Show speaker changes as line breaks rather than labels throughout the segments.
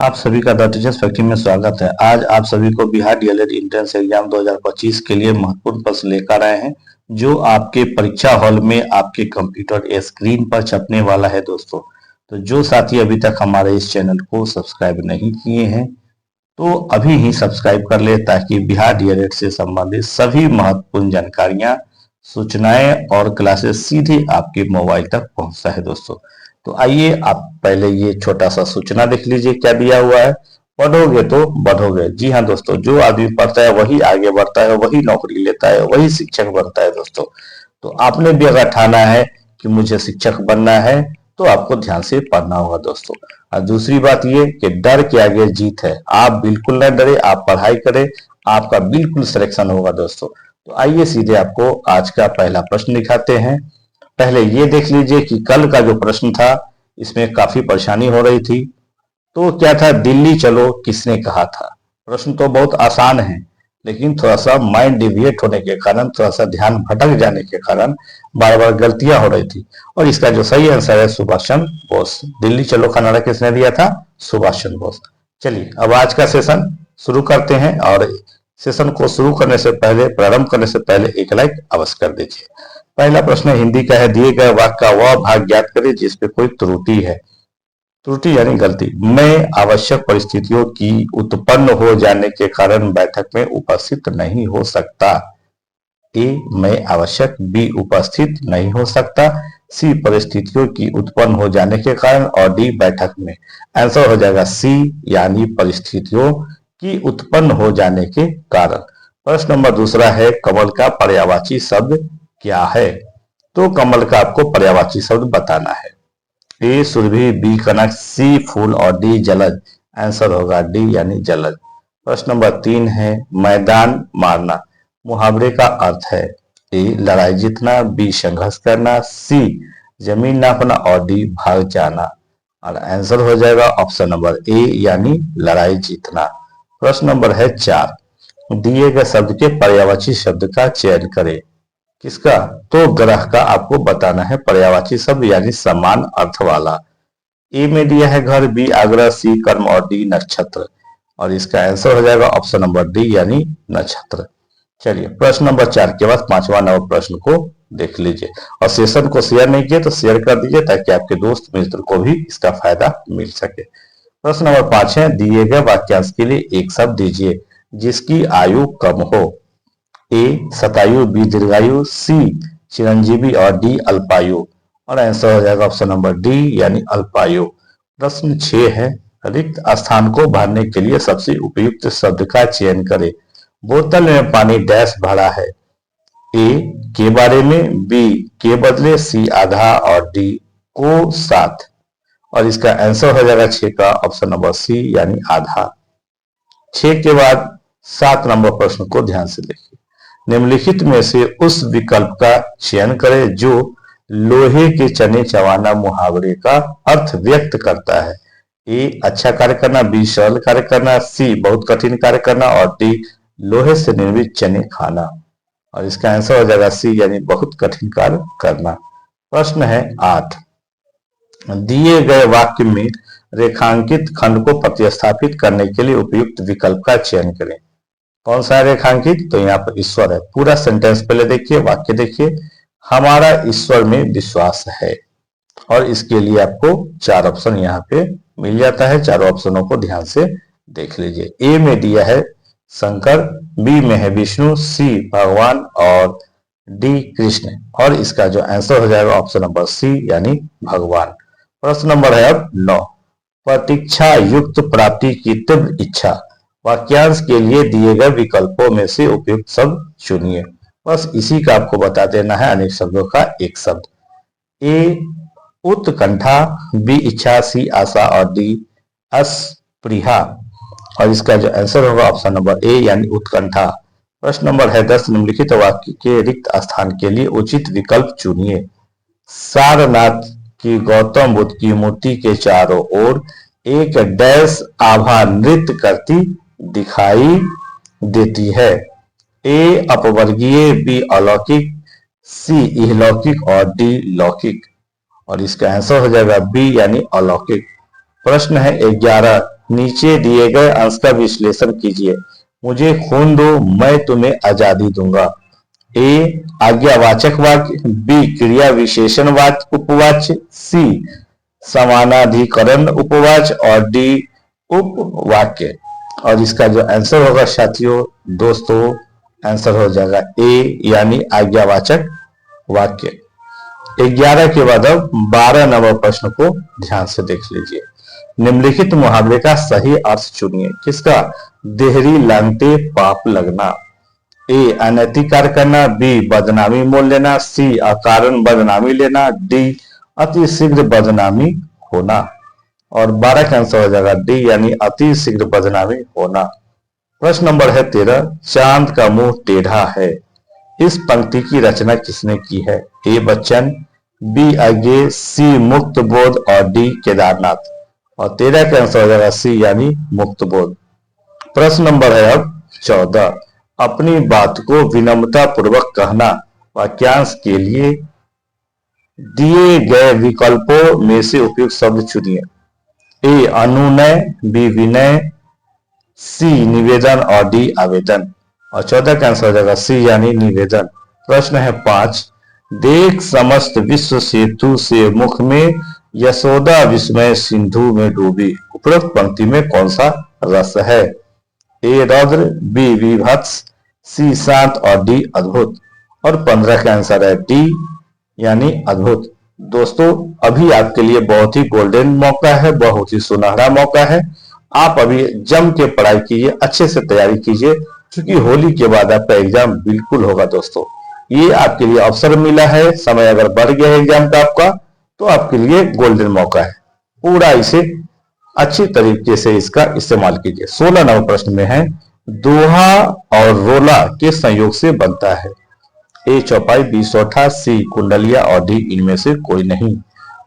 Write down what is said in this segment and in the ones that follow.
आप सभी का द टीचर्स फैक्ट्री में स्वागत है। आज आप सभी को बिहार डीएलएड एंट्रेंस एग्जाम 2025 के लिए महत्वपूर्ण प्रश्न लेकर आए हैं, जो आपके परीक्षा हॉल में आपके कंप्यूटर स्क्रीन पर छपने वाला है दोस्तों। तो जो साथी अभी तक हमारे इस चैनल को सब्सक्राइब नहीं किए हैं तो अभी ही सब्सक्राइब कर ले, ताकि बिहार डीएलएड से संबंधित सभी महत्वपूर्ण जानकारियां, सूचनाएं और क्लासेस सीधे आपके मोबाइल तक पहुंचता है दोस्तों। तो आइए आप पहले ये छोटा सा सूचना देख लीजिए, क्या दिया हुआ है। पढ़ोगे तो बढ़ोगे। जी हाँ दोस्तों, जो आदमी पढ़ता है वही आगे बढ़ता है, वही नौकरी लेता है, वही शिक्षक बनता है दोस्तों। तो आपने भी अगर ठाना है कि मुझे शिक्षक बनना है तो आपको ध्यान से पढ़ना होगा दोस्तों। और दूसरी बात ये कि डर के आगे जीत है। आप बिल्कुल न डरे, आप पढ़ाई करें, आपका बिल्कुल सिलेक्शन होगा दोस्तों। तो आइए सीधे आपको आज का पहला प्रश्न दिखाते हैं। पहले ये देख लीजिए कि कल का जो प्रश्न था इसमें काफी परेशानी हो रही थी। तो क्या था, दिल्ली चलो किसने कहा था। प्रश्न तो बहुत आसान है, लेकिन थोड़ा सा माइंड डिविएट होने के कारण, थोड़ा सा ध्यान भटक जाने के कारण बार बार गलतियां हो रही थी। और इसका जो सही आंसर है सुभाष चंद्र बोस। दिल्ली चलो का नारा किसने दिया था? सुभाष चंद्र बोस। चलिए अब आज का सेशन शुरू करते हैं, और सेशन को शुरू करने से पहले, प्रारंभ करने से पहले एक लाइक अवश्य कर दीजिए। पहला प्रश्न हिंदी का है। दिए गए वाक्य का वह भाग ज्ञात करें जिसपे कोई त्रुटि है। त्रुटि यानी गलती। मैं आवश्यक परिस्थितियों की उत्पन्न हो जाने के कारण बैठक में उपस्थित नहीं हो सकता। ए मैं आवश्यक, बी उपस्थित नहीं हो सकता, सी परिस्थितियों की उत्पन्न हो जाने के कारण, और डी बैठक में। आंसर हो जाएगा सी, यानी परिस्थितियों की उत्पन्न हो जाने के कारण। प्रश्न नंबर दूसरा है, कमल का पर्यायवाची शब्द क्या है। तो कमल का आपको पर्यायवाची शब्द बताना है। ए सुरभि, बी कनक, सी फूल और डी जलज। आंसर होगा डी, यानी जलज। प्रश्न नंबर 3 है, मैदान मारना मुहावरे का अर्थ है। ए लड़ाई जीतना, बी संघर्ष करना, सी जमीन नापना और डी भाग जाना। और आंसर हो जाएगा ऑप्शन नंबर ए, यानी लड़ाई जीतना। प्रश्न नंबर है 4, दिए गए शब्द के पर्यायवाची शब्द का चयन करें। किसका? तो ग्रह का आपको बताना है पर्यायवाची शब्द, यानी समान अर्थ वाला। ए में दिया है घर, बी आग्रह, सी कर्म और डी नक्षत्र। और इसका आंसर हो जाएगा ऑप्शन नंबर डी, यानी नक्षत्र। चलिए प्रश्न नंबर 4 के बाद 5वां नंबर प्रश्न को देख लीजिए। और सेशन को शेयर नहीं किया तो शेयर कर दीजिए, ताकि आपके दोस्त मित्र को भी इसका फायदा मिल सके। प्रश्न नंबर 5 है, दिए गए वाक्यांश के लिए एक शब्द दीजिए जिसकी आयु कम हो। ए शतायु, बी दीर्घायु, सी चिरंजीवी और डी अल्पायु। और आंसर हो जाएगा ऑप्शन नंबर डी, यानी अल्पायु। प्रश्न 6 है, रिक्त स्थान को भरने के लिए सबसे उपयुक्त शब्द का चयन करें। बोतल में पानी डैश भरा है। ए के बारे में, बी के बदले, सी आधा और डी को साथ। और इसका आंसर हो जाएगा 6 का ऑप्शन नंबर सी, यानी आधा। 6 के बाद 7 नंबर प्रश्न को ध्यान से देखिए। निम्नलिखित में से उस विकल्प का चयन करें जो लोहे के चने चबाना मुहावरे का अर्थ व्यक्त करता है। ए अच्छा कार्य करना, बी सरल कार्य करना, सी बहुत कठिन कार्य करना और डी लोहे से निर्मित चने खाना। और इसका आंसर हो जाएगा सी, यानी बहुत कठिन कार्य करना। प्रश्न है 8, दिए गए वाक्य में रेखांकित खंड को प्रतिस्थापित करने के लिए उपयुक्त विकल्प का चयन करें। कौन सा है रेखांकित? तो यहाँ पर ईश्वर है। पूरा सेंटेंस पहले देखिए, वाक्य देखिए। हमारा ईश्वर में विश्वास है। और इसके लिए आपको 4 ऑप्शन यहाँ पे मिल जाता है। चारों ऑप्शनों को ध्यान से देख लीजिए। ए में दिया है शंकर, बी में है विष्णु, सी भगवान और डी कृष्ण। और इसका जो आंसर हो जाएगा ऑप्शन नंबर सी, यानी भगवान। प्रश्न नंबर है अब 9, प्रतीक्षा युक्त प्राप्ति की तीव्र इच्छा। वाक्यांश के लिए दिए गए विकल्पों में से उपयुक्त शब्द चुनिए। बस इसी का आपको बता देना है, अनेक शब्दों का एक शब्द। ए उत्कंठा, बी इच्छा, सी आशा और डी अस्पृहा। और इसका जो आंसर होगा ऑप्शन नंबर ए, यानी उत्कंठा। प्रश्न नंबर है 10, निम्नलिखित वाक्य के रिक्त स्थान के लिए उचित विकल्प चुनिए। सारनाथ की गौतम बुद्ध की मूर्ति के चारों ओर एक डैश आभा नृत्य करती दिखाई देती है। ए अपवर्गीय, बी अलौकिक, सी इहलौकिक और डी लौकिक। और इसका आंसर हो जाएगा बी, यानी अलौकिक। प्रश्न है 11, नीचे दिए गए अंश का विश्लेषण कीजिए। मुझे खून दो, मैं तुम्हें आजादी दूंगा। ए आज्ञावाचक वाक्य, बी क्रिया विशेषण वाक्य उपवाच्य, सी समानाधिकरण उपवाच्य और डी उपवाक्य। और इसका जो आंसर होगा साथियों दोस्तों, आंसर हो जाएगा ए यानी आज्ञावाचक वाक्य। 11 के बाद अब 12 नंबर प्रश्न को ध्यान से देख लीजिए। निम्नलिखित मुहावरे का सही अर्थ चुनिए। किसका? देहरी लांगते पाप लगना। ए अनैतिक कार्य करना, बी बदनामी मोल लेना, सी अकारण बदनामी लेना, डी अति शीघ्र बदनामी होना। और 12 का आंसर हो जाएगा डी यानी अति शीघ्र बदनामी होना। प्रश्न नंबर है 13, चांद का मुंह टेढ़ा है। इस पंक्ति की रचना किसने की है? ए बच्चन, बी अज्ञे, सी मुक्त बोध और डी केदारनाथ। और 13 का आंसर हो जाएगा सी यानी मुक्त बोध। प्रश्न नंबर है अब 14, अपनी बात को विनम्रता पूर्वक कहना। वाक्यांश के लिए दिए गए विकल्पों में से उपयुक्त शब्द चुनिए। ए अनुनय, बी विनय, सी निवेदन और डी आवेदन। और 14 का आंसर हो जाएगा सी यानी निवेदन। प्रश्न है 5, देख समस्त विश्व सेतु से मुख में, यशोदा विस्मय सिंधु में डूबी। उपरोक्त पंक्ति में कौन सा रस है? ए रौद्र, बी विभत्स, सी शांत और डी अद्भुत। और 15 का आंसर है डी यानी अद्भुत। दोस्तों अभी आपके लिए बहुत ही गोल्डन मौका है, बहुत ही सुनहरा मौका है। आप अभी जम के पढ़ाई कीजिए, अच्छे से तैयारी कीजिए, क्योंकि होली के बाद आपका एग्जाम बिल्कुल होगा। दोस्तों ये आपके लिए अवसर मिला है, समय अगर बढ़ गया है एग्जाम का आपका तो आपके लिए गोल्डन मौका है। पूरा इसे अच्छी तरीके से इसका इस्तेमाल कीजिए। 16 नंबर प्रश्न में है, दोहा और रोला के संयोग से बनता है। ए चौपाई, बी सोठा, सी कुंडलिया और डी इनमें से कोई नहीं।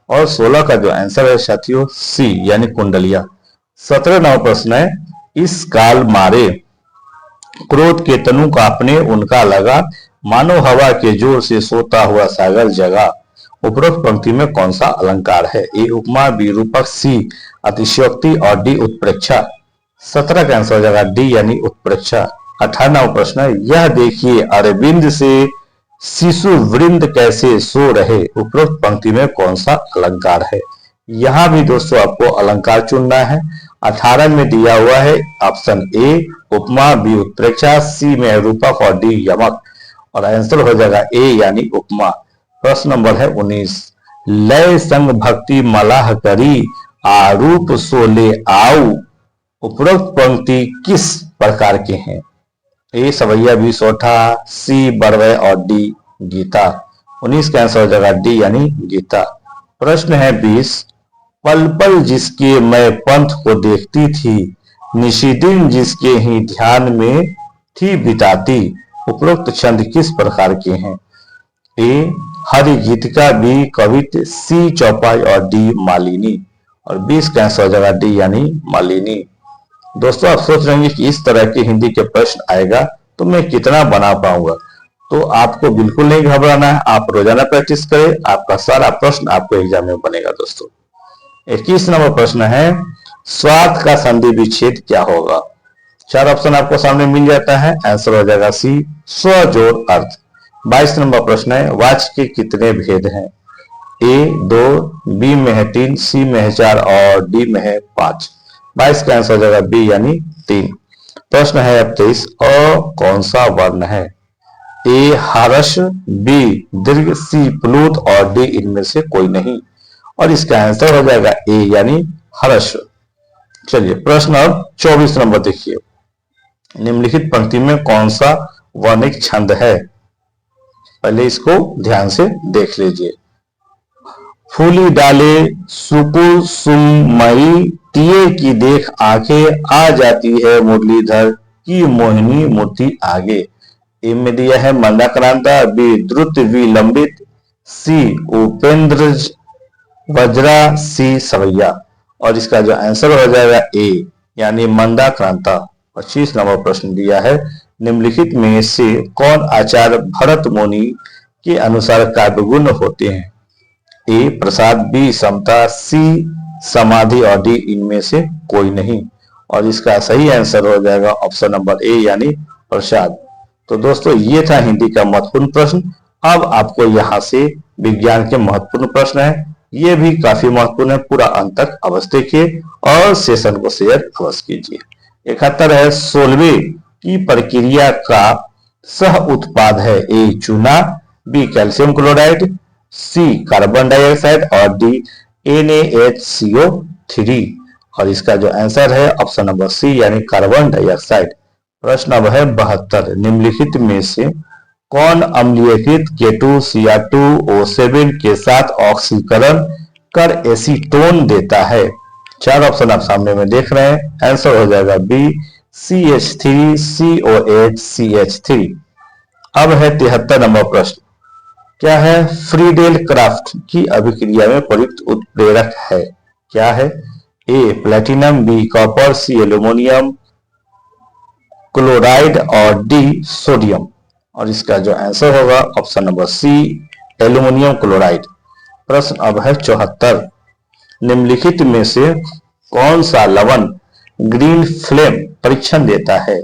और 16 का जो आंसर है साथियों सी यानी कुंडलिया। 17 नंबर प्रश्न है, इस काल मारे क्रोध के तनु कांपने उनका लगा, मानो हवा के जोर से सोता हुआ सागर जगा। उपरोक्त पंक्ति में कौन सा अलंकार है? ए उपमा, बी रूपक, सी अतिशयोक्ति और डी उत्प्रेक्षा। 17 का आंसर हो जाएगा डी यानी उत्प्रेक्षा। 18वां प्रश्न है, यह देखिए अरविंद से शिशु वृंद कैसे सो रहे। उपरोक्त पंक्ति में कौन सा अलंकार है? यहां भी दोस्तों आपको अलंकार चुनना है। 18 में दिया हुआ है ऑप्शन ए उपमा, बी उत्प्रेक्षा, सी में रूपक और डी यमक। और आंसर हो जाएगा ए यानी उपमा। प्रश्न नंबर है 19, लय संग भक्ति मलाह करी, आरूप सोले आऊ। उपरोक्त पंक्ति किस प्रकार के हैं? ए सवैया, बी सोठा, सी बड़वय और डी गीता। 19 का आंसर हो जाएगा डी यानी गीता। प्रश्न है 20, पल पल जिसके मैं पंथ को देखती थी, निशिदिन जिसके ही ध्यान में थी बिताती। उपरोक्त छंद किस प्रकार के हैं? ए हरि गीतिका, बी कवित, सी चौपाई और डी मालिनी। और 20 का आंसर हो जाएगा डी यानी मालिनी। दोस्तों आप सोच रहे हैं कि इस तरह के हिंदी के प्रश्न आएगा तो मैं कितना बना पाऊंगा, तो आपको बिल्कुल नहीं घबराना है। आप रोजाना प्रैक्टिस करें, आपका सारा प्रश्न आपको एग्जाम में बनेगा। दोस्तों 21 नंबर प्रश्न है, स्वार्थ का संधि विच्छेद क्या होगा? 4 ऑप्शन आपको सामने मिल जाता है। आंसर हो जाएगा सी स्व जोड़ अर्थ। 22 नंबर प्रश्न है, वाच्य के कितने भेद हैं? ए 2, बी में है 3, सी में है 4 और डी में है 5। 22 का आंसर हो जाएगा बी यानी 3। प्रश्न है अब 23, अ कौन सा वर्ण है? ए हर्ष, बी दीर्घ, सी प्लूत और डी इनमें से कोई नहीं। और इसका आंसर हो जाएगा ए यानी हर्ष। चलिए प्रश्न अब 24 नंबर देखिए, निम्नलिखित पंक्ति में कौन सा वर्णिक छंद है? पहले इसको ध्यान से देख लीजिए। फूली डाले सुकुल सुमई, तिये की देख आंखें आ जाती है मुरलीधर की मोहिनी मूर्ति आगे। ए में दिया है मंदाक्रांता, बी द्रुत विलंबित, सी उपेंद्र वज्रा, सी सवैया। और इसका जो आंसर हो जाएगा ए यानी मंदाक्रांता। 25 नंबर प्रश्न दिया है, निम्नलिखित में से कौन आचार्य भरत मुनि के अनुसार काव्यगुण होते हैं? ए प्रसाद, बी समता, सी समाधि और डी इनमें से कोई नहीं। और इसका सही आंसर हो जाएगा ऑप्शन नंबर ए यानी प्रसाद। तो दोस्तों ये था हिंदी का महत्वपूर्ण प्रश्न। अब आपको यहाँ से विज्ञान के महत्वपूर्ण प्रश्न है, ये भी काफी महत्वपूर्ण है, पूरा अंत तक अवश्य देखिए और सेशन को शेयर अवश्य कीजिए। 71 है, 16वीं की प्रक्रिया का सह उत्पाद है ए चूना, बी कैल्शियम क्लोराइड, सी कार्बन डाइऑक्साइड और डी NaHCO3। और इसका जो आंसर है ऑप्शन नंबर सी यानी कार्बन डाइऑक्साइड। प्रश्न अब है 72, निम्नलिखित में से कौन अम्लीयकृत K2Cr2O7 के साथ ऑक्सीकरण कर एसीटोन देता है? 4 ऑप्शन आप सामने में देख रहे हैं, आंसर हो जाएगा बी CH3COH अब है 73 नंबर प्रश्न, क्या है फ्रीडेल क्राफ्ट की अभिक्रिया में प्रयुक्त उत्प्रेरक है? क्या है? A platinum, B copper, C aluminium chloride और डी सोडियम। और इसका जो आंसर होगा option number C aluminium chloride. प्रश्न अब है 74, निम्नलिखित में से कौन सा लवण ग्रीन फ्लेम परीक्षण देता है?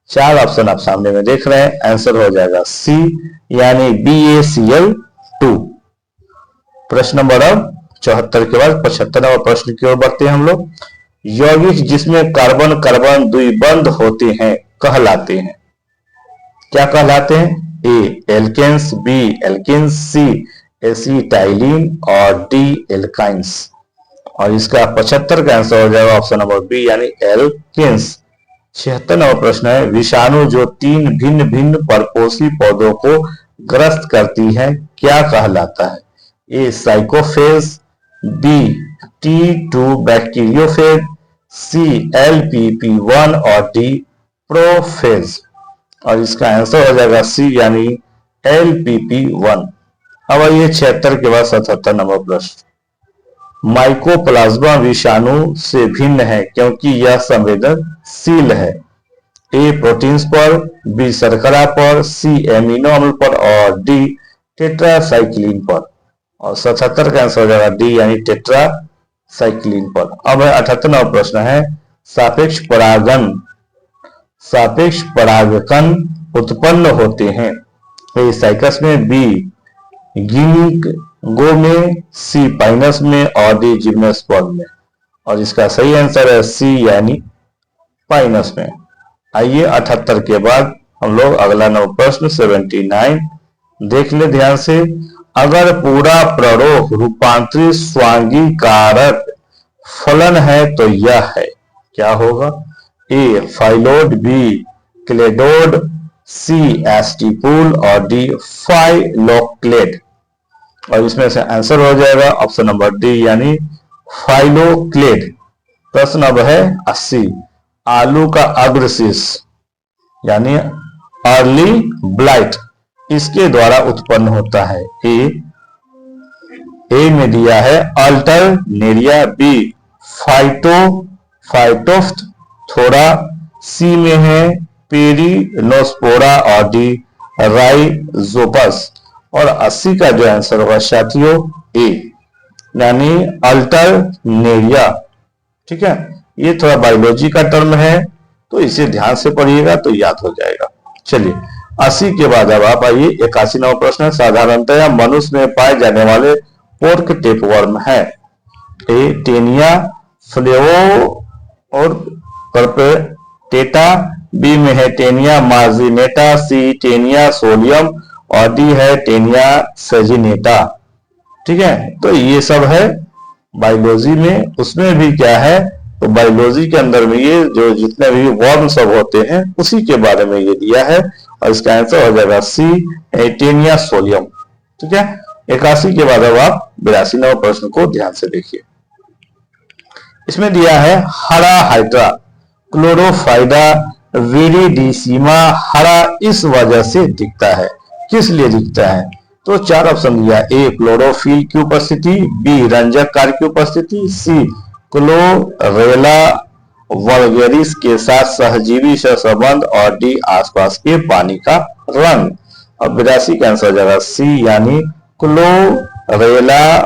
4 ऑप्शन आप सामने में देख रहे हैं, आंसर हो जाएगा सी यानी BaCl2। प्रश्न नंबर अब 74 के बाद 75वां प्रश्न की ओर बढ़ते हैं हम लोग। यौगिक जिसमें कार्बन कार्बन द्विबंध होते हैं कहलाते हैं? क्या कहलाते हैं? ए एल्केन्स, बी एल्केन्स, सी एसिटाइलिन और डी एल्काइंस। और इसका 75 का आंसर हो जाएगा ऑप्शन नंबर बी यानी एल्केन्स। 76 नंबर प्रश्न है, विषाणु जो 3 भिन्न भिन्न परपोषी पौधों को ग्रस्त करती है क्या कहलाता है? ए साइकोफेज, बी T2 बैक्टीरियोफेज, सी LPP1 और डी प्रोफेज। और इसका आंसर हो जाएगा सी यानी LPP1। अब आइए 76 के बाद 77 नंबर प्रश्न, माइकोप्लाज्मा विषाणु से भिन्न है क्योंकि यह संवेदनशील है? ए प्रोटीन्स पर, बी शर्करा पर, सी एमिनो अम्ल पर और डी टेट्रासाइक्लिन पर। और 77 का आंसर हो जाएगा डी यानी टेट्रासाइक्लिन पर। अब 78 नंबर प्रश्न है, सापेक्ष परागकण उत्पन्न होते हैं? ए साइकस में, बी गिनिगो में, सी पाइनस में और डी जिम्नोस्पर्म में। और इसका सही आंसर है सी यानी पाइनस में। आइए 78 के बाद हम लोग अगला नंबर प्रश्न 79 देख ले ध्यान से। अगर पूरा प्ररोह रूपांतरित स्वांगी कारक फलन है तो यह है, क्या होगा? ए फाइलोड, बी क्लेडोड, सी एस्टिपुल और डी फाइलोक्लेड। और इसमें से आंसर हो जाएगा ऑप्शन नंबर डी यानी फाइलोक्लेड। प्रश्न अब है 80, आलू का अग्रशीष यानी अर्ली ब्लाइट इसके द्वारा उत्पन्न होता है? ए में दिया है अल्टरनेरिया, बी फाइटोफ्थ थोड़ा, सी में है पेरिनोस्पोरा और डी राइजोपस। और 80 का जो आंसर होगा साथियों ए यानी अल्टरनेरिया। ठीक है, ये थोड़ा बायोलॉजी का टर्म है तो इसे ध्यान से पढ़िएगा तो याद हो जाएगा। चलिए 80 के बाद अब आप आइए 81 नंबर प्रश्न, साधारणतया मनुष्य में पाए जाने वाले पोर्क टेपवर्म है? ए टेनिया फ्लेवो और परपेटेटा, बी में है टेनिया मार्जिनेटा, सी टेनिया सोलियम और डी है टेनिया सेजिनेटा। ठीक है, तो ये सब है बायोलॉजी में। उसमें भी क्या है, तो बायोलॉजी के अंदर में ये जो जितने भी वर्म सब होते हैं उसी के बारे में ये दिया है और इसका आंसर हो जाएगा सी टेनिया सोलियम। ठीक है, 81 के बाद अब आप 82 नंबर प्रश्न को ध्यान से देखिए। इसमें दिया है हरा हाइड्रा क्लोरोफाइडा विरिडिसिमा हरा इस वजह से दिखता है, किस लिए दिखता है? तो 4 ऑप्शन दिया, ए क्लोरोफिल की उपस्थिति, बी रंजक कार्य की उपस्थिति, सी क्लोरेला वल्गेरिस के साथ सहजीवी सहसंबंध और डी आसपास के पानी का रंग। अब 82 का आंसर हो जाएगा सी यानी क्लोरेला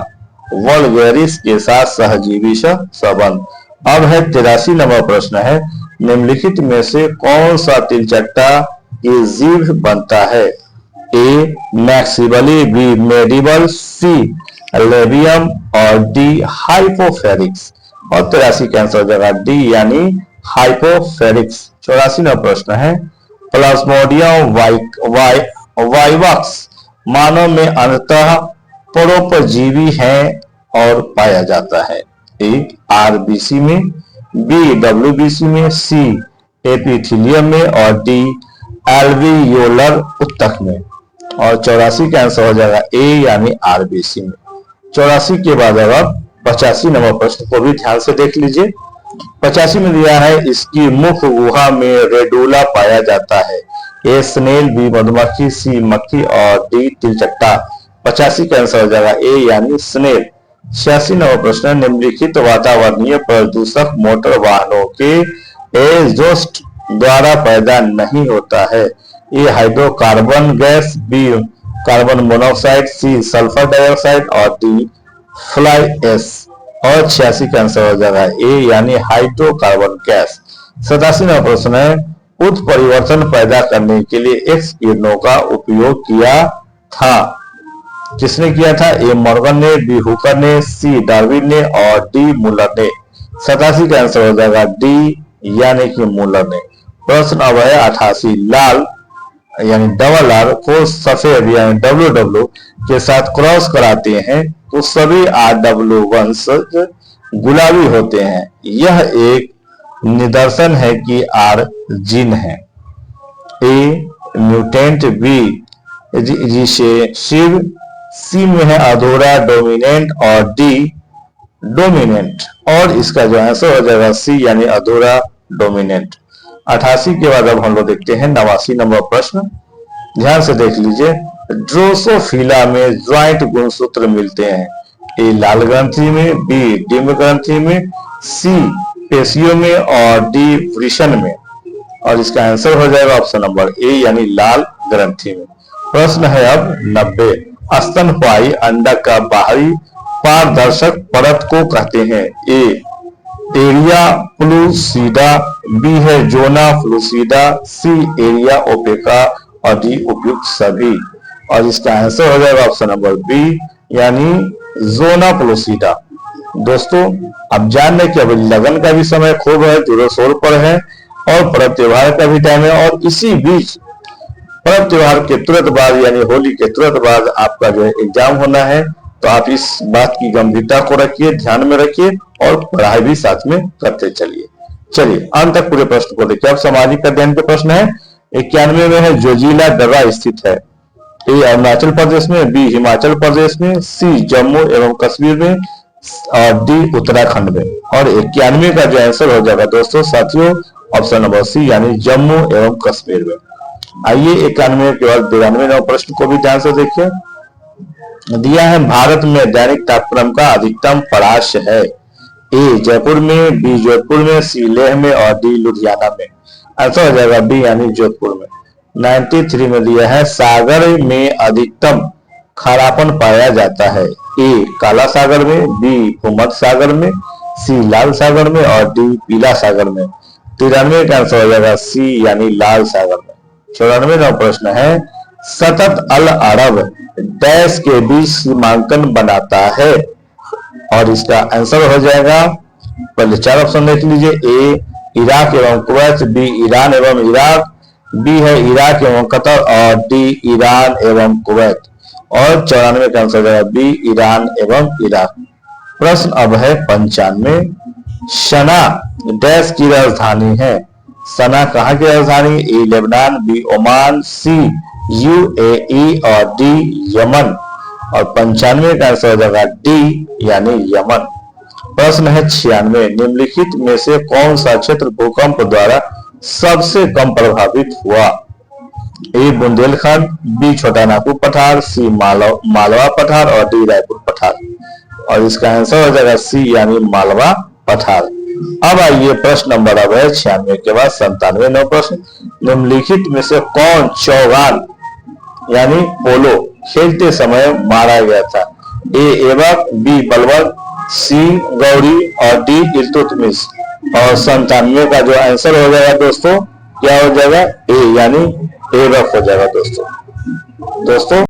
वल्गेरिस के साथ सहजीवी सहसंबंध। अब है 83 नंबर प्रश्न है, निम्नलिखित में से कौन सा तिलचट्टा की जीभ बनता है? ए मैक्सिबली, बी मेडिबल, सी लेबियम और डी हाइपोफेरिक्स। और 83 का आंसर हो जाएगा डी यानी हाइपोफेरिक्स। 84 नंबर प्रश्न है, प्लाज्मोडियम वाइवाक्स मानव में अंततः परोपजीवी है और पाया जाता है? ए आरबीसी में, बी डब्ल्यूबीसी में, सी एपिथेलियम में और डी एल्वियोलर ऊतक में। और 84 का आंसर हो जाएगा ए यानी आरबीसी में। 84 के बाद अब 85 नंबर प्रश्न को भी ध्यान से देख लीजिए। 85 में दिया है, इसकी मुख गुहा में रेडुला पाया जाता है? ए स्नेल, बी मधुमक्खी, सी मक्खी और डी तिलचट्टा। 85 का आंसर हो जाएगा ए यानी स्नेल। 86 नंबर प्रश्न, निम्नलिखित वातावरणीय प्रदूषक मोटर वाहनों के एग्जॉस्ट द्वारा पैदा नहीं होता है? A hydrocarbon gas, B carbon monoxide, C sulphur dioxide और डी फ्लाई एश। और 86 का आंसर हो जाएगा ए यानी हाइड्रोकार्बन गैस। 87 नंबर प्रश्न है, उत्परिवर्तन पैदा करने के लिए एक्स किरणों का उपयोग किया था? किसने किया था? ए मॉर्गन ने, बी हुकर ने, सी डार्विन ने और डी मुलर ने। 87 का आंसर हो जाएगा डी यानी कि मुलर ने। प्रश्न अब है 88, लाल यानी डबल आर को सफेद यानी डब्ल्यू के साथ क्रॉस कराते हैं तो सभी RW वंशज गुलाबी होते हैं। यह एक निदर्शन है कि आर जीन है। ए म्यूटेंट, बी रिसेसिव, सी में है अधूरा डोमिनेंट और डी डोमिनेंट। और इसका जो आंसर हो जाएगा सी यानी अधूरा डोमिनेंट। 88 के बाद अब हम लोग देखते हैं 89 नंबर प्रश्न। ध्यान से देख लीजिए, ड्रोसोफिला में ज्वाइंट गुणसूत्र मिलते हैं? ए लाल ग्रंथि में, बी डिम्ब ग्रंथि में, सी पेशियों में और डी वृषण में। और इसका आंसर हो जाएगा ऑप्शन नंबर ए यानी लाल ग्रंथि में। प्रश्न है अब 90, स्तनपायी अंडक का बाहरी पारदर्शक परत को कहते हैं? ए एरिया प्लूसिडा, बी है जोना फ्लूसिडा, सी एरिया ओपेका और डी उपयुक्त सभी। और इसका आंसर हो जाएगा ऑप्शन नंबर बी यानी जोना प्लूसिडा। दोस्तों अब जान लें कि अभी लगन का भी समय खूब है, जोरों शोर पर है और पर्व त्योहार का भी टाइम है। और इसी बीच पर्व त्योहार के तुरंत बाद यानी होली के तुरंत बाद आपका जो है एग्जाम होना है, तो आप इस बात की गंभीरता को रखिए, ध्यान में रखिए और पढ़ाई भी साथ में करते चलिए। चलिए अंत तक पूरे प्रश्न को देखिए। अब सामाजिक अध्ययन के प्रश्न है 91 में है, जोजिला दर्रा स्थित है? ए अरुणाचल प्रदेश में, बी हिमाचल प्रदेश में, सी जम्मू एवं कश्मीर में और डी उत्तराखंड में। और 91 का जो आंसर हो जाएगा दोस्तों साथियों ऑप्शन नंबर सी यानी जम्मू एवं कश्मीर में। आइए 91 के बाद 92 प्रश्न को भी ध्यान से देखिए। दिया है, भारत में दैनिक तापक्रम का अधिकतम पराश्य है? ए जयपुर में, बी जोधपुर में, सी लेह में और डी लुधियाना में। आंसर हो जाएगा बी यानी जोधपुर में। 93 में दिया है, सागर में अधिकतम खारापन पाया जाता है? ए काला सागर में, बी भूमध्य सागर में, सी लाल सागर में और डी पीला सागर में। 93 का आंसर हो जाएगा सी यानी लाल सागर में। 94 प्रश्न है, सतत अल अरब डैश के बीच सीमांकन बनाता है? और इसका आंसर हो जाएगा, पहले 4 ऑप्शन देख लीजिए। ए इराक एवं कुवैत, बी ईरान एवं इराक, बी है इराक एवं कतर और डी ईरान एवं कुवैत। और 94 का आंसर हो जाएगा बी ईरान एवं इराक। प्रश्न अब है 95, सना डैश की राजधानी है? सना कहाँ की राजधानी? ए लेबनान, बी ओमान, सी UAE और डी यमन। और 95 का आंसर हो जाएगा डी यानी यमन। प्रश्न है 96, निम्नलिखित में से कौन सा क्षेत्र भूकंप द्वारा सबसे कम प्रभावित हुआ? ए बुंदेलखंड, बी छोटा नागपुर पठार, सी मालवा पठार और डी रायपुर पठार। और इसका आंसर हो जाएगा सी यानी मालवा पठार। अब आइए प्रश्न नंबर अब है 96 के बाद 97 प्रश्न, निम्नलिखित में से कौन चौगान यानी पोलो खेलते समय मारा गया था? ए एबक, बी बलवंत, सी गौरी और डी इल्तुतमिश। और 97 का जो आंसर हो जाएगा दोस्तों क्या हो जाएगा, ए, यानी ए रफ हो जाएगा दोस्तों।